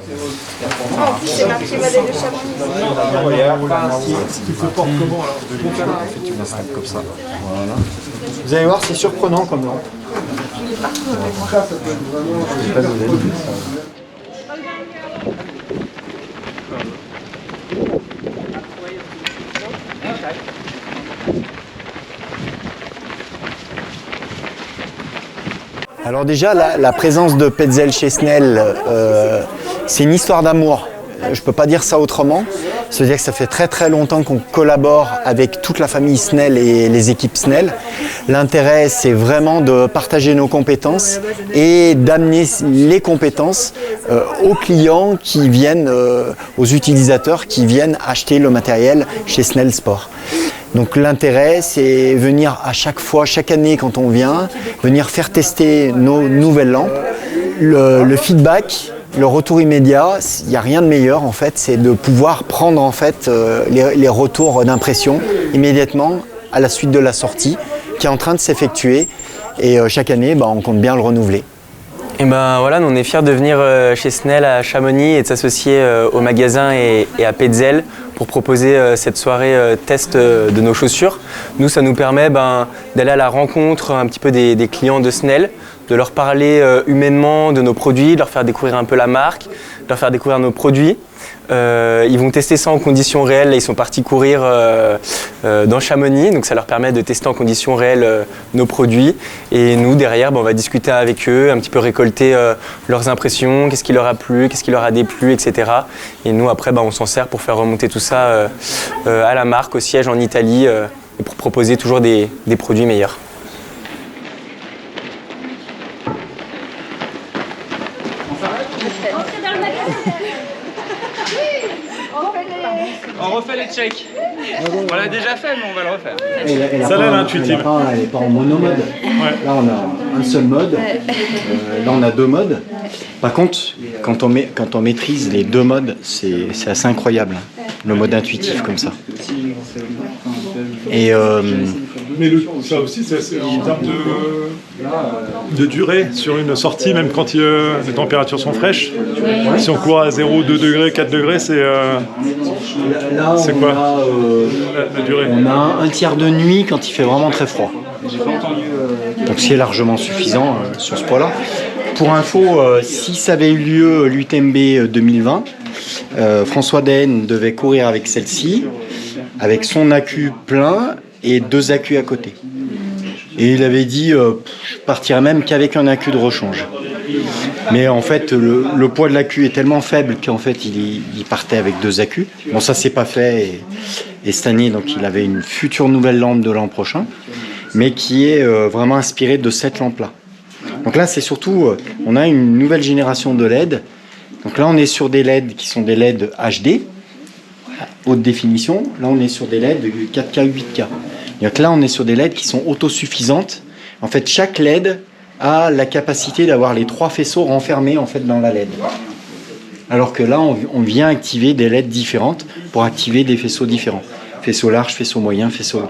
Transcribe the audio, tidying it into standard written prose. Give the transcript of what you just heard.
En plus, c'est marqué modèle de Chamonix. Tu te portes comment alors? Tu l'installes comme ça. Voilà. Vous allez voir, c'est surprenant comme lampe. Alors déjà, la présence de Petzl chez Snell, c'est une histoire d'amour. Je ne peux pas dire ça autrement. C'est-à-dire que ça fait très très longtemps qu'on collabore avec toute la famille Snell et les équipes Snell. L'intérêt, c'est vraiment de partager nos compétences et d'amener les compétences aux clients qui viennent, aux utilisateurs qui viennent acheter le matériel chez Snell Sport. Donc l'intérêt, c'est venir à chaque fois, chaque année quand on vient, venir faire tester nos nouvelles lampes. Le feedback, le retour immédiat, il n'y a rien de meilleur en fait, c'est de pouvoir prendre en fait les retours d'impression immédiatement à la suite de la sortie qui est en train de s'effectuer et chaque année on compte bien le renouveler. Et ben voilà, nous on est fiers de venir chez Snell à Chamonix et de s'associer au magasin et à Petzl pour proposer cette soirée test de nos chaussures. Nous, ça nous permet d'aller à la rencontre un petit peu des clients de Snell, de leur parler humainement de nos produits, de leur faire découvrir un peu la marque, de leur faire découvrir nos produits. Ils vont tester ça en conditions réelles. Là, ils sont partis courir dans Chamonix, donc ça leur permet de tester en conditions réelles nos produits. Et nous, derrière, on va discuter avec eux, un petit peu récolter leurs impressions, qu'est-ce qui leur a plu, qu'est-ce qui leur a déplu, etc. Et nous, après, on s'en sert pour faire remonter tout ça à la marque, au siège en Italie, et pour proposer toujours des produits meilleurs. On refait les checks. On l'a déjà fait, mais on va le refaire. Ça là, l'intuitive. Elle n'est pas en monomode. Ouais. Là, on a un seul mode. Là, on a deux modes. Par contre, quand on maîtrise les deux modes, c'est assez incroyable. Le mode intuitif comme ça. Et mais ça aussi, c'est en termes de durée sur une sortie, même quand les températures sont fraîches. Si on court à 0, 2 degrés, 4 degrés, c'est quoi la durée? On a un tiers de nuit quand il fait vraiment très froid. Donc c'est largement suffisant sur ce point-là. Pour info, si ça avait eu lieu l'UTMB 2020, François Daen devait courir avec celle-ci, avec son accu plein et deux accus à côté. Et il avait dit je partirais même qu'avec un accu de rechange. Mais en fait, le poids de l'accu est tellement faible qu'en fait, il partait avec deux accus. Bon, ça, c'est pas fait. Et cette année, donc, il avait une future nouvelle lampe de l'an prochain, mais qui est vraiment inspirée de cette lampe-là. Donc là, c'est surtout, on a une nouvelle génération de LED. Donc là, on est sur des LED qui sont des LED HD, haute définition. Là, on est sur des LED 4K, 8K. Donc là, on est sur des LED qui sont autosuffisantes. En fait, chaque LED a la capacité d'avoir les trois faisceaux renfermés en fait dans la LED. Alors que là, on vient activer des LED différentes pour activer des faisceaux différents. Faisceau large, faisceau moyen, faisceau long.